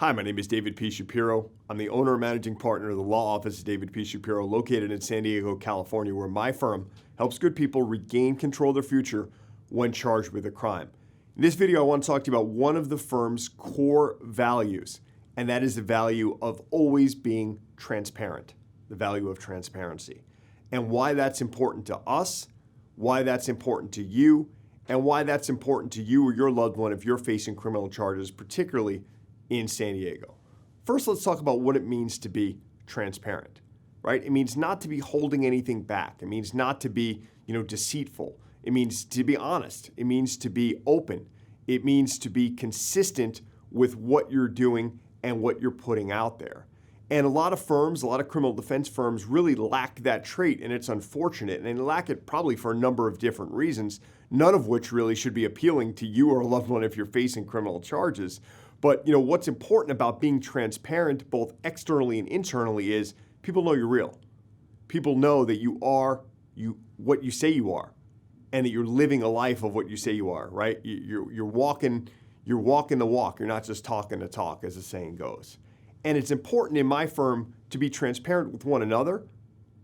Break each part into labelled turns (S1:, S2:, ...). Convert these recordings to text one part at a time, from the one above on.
S1: Hi, my name is David P. Shapiro. I'm the owner and managing partner of the law office of David P. Shapiro, located in San Diego, California, where my firm helps good people regain control of their future when charged with a crime. In this video, I want to talk to you about one of the firm's core values, and that is the value of always being transparent, the value of transparency, and why that's important to us, why that's important to you, and why that's important to you or your loved one if you're facing criminal charges, particularly in San Diego. First, let's talk about what it means to be transparent, right? It means not to be holding anything back. It means not to be, deceitful. It means to be honest. It means to be open. It means to be consistent with what you're doing and what you're putting out there. And a lot of firms, a lot of criminal defense firms really lack that trait, and it's unfortunate. And they lack it probably for a number of different reasons, none of which really should be appealing to you or a loved one if you're facing criminal charges. But what's important about being transparent, both externally and internally, is people know you're real. People know that you are what you say you are, and that you're living a life of what you say you are. Right? You're walking the walk. You're not just talking the talk, as the saying goes. And it's important in my firm to be transparent with one another,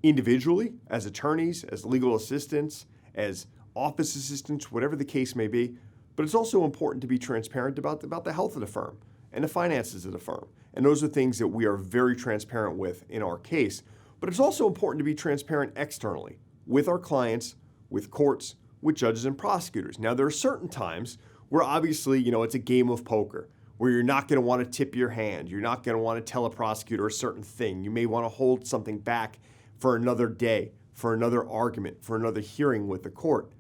S1: individually, as attorneys, as legal assistants, as office assistants, whatever the case may be. But it's also important to be transparent about the health of the firm and the finances of the firm. And those are things that we are very transparent with in our case. But it's also important to be transparent externally with our clients, with courts, with judges and prosecutors. Now, there are certain times where obviously, it's a game of poker, where you're not going to want to tip your hand. You're not going to want to tell a prosecutor a certain thing. You may want to hold something back for another day, for another argument, for another hearing with the court.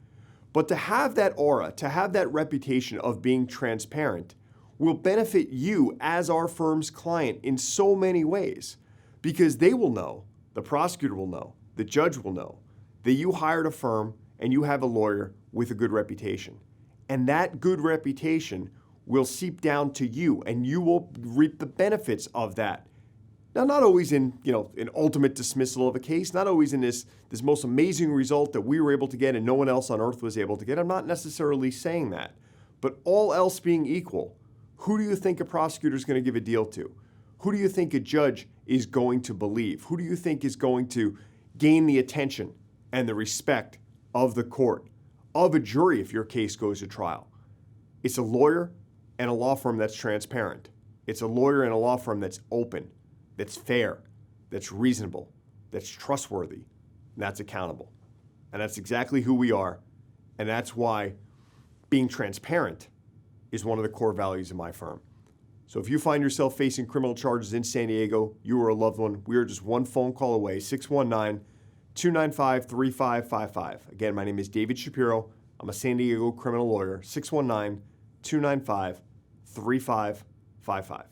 S1: But to have that aura, to have that reputation of being transparent will benefit you as our firm's client in so many ways, because they will know, the prosecutor will know, the judge will know that you hired a firm and you have a lawyer with a good reputation. And that good reputation will seep down to you, and you will reap the benefits of that. Now, not always in, an ultimate dismissal of a case, not always in this most amazing result that we were able to get and no one else on earth was able to get. I'm not necessarily saying that. But all else being equal, who do you think a prosecutor is going to give a deal to? Who do you think a judge is going to believe? Who do you think is going to gain the attention and the respect of the court, of a jury if your case goes to trial? It's a lawyer and a law firm that's transparent. It's a lawyer and a law firm that's open, that's fair, that's reasonable, that's trustworthy, and that's accountable. And that's exactly who we are, and that's why being transparent is one of the core values of my firm. So if you find yourself facing criminal charges in San Diego, you or a loved one, we are just one phone call away, 619-295-3555. Again, my name is David Shapiro. I'm a San Diego criminal lawyer, 619-295-3555.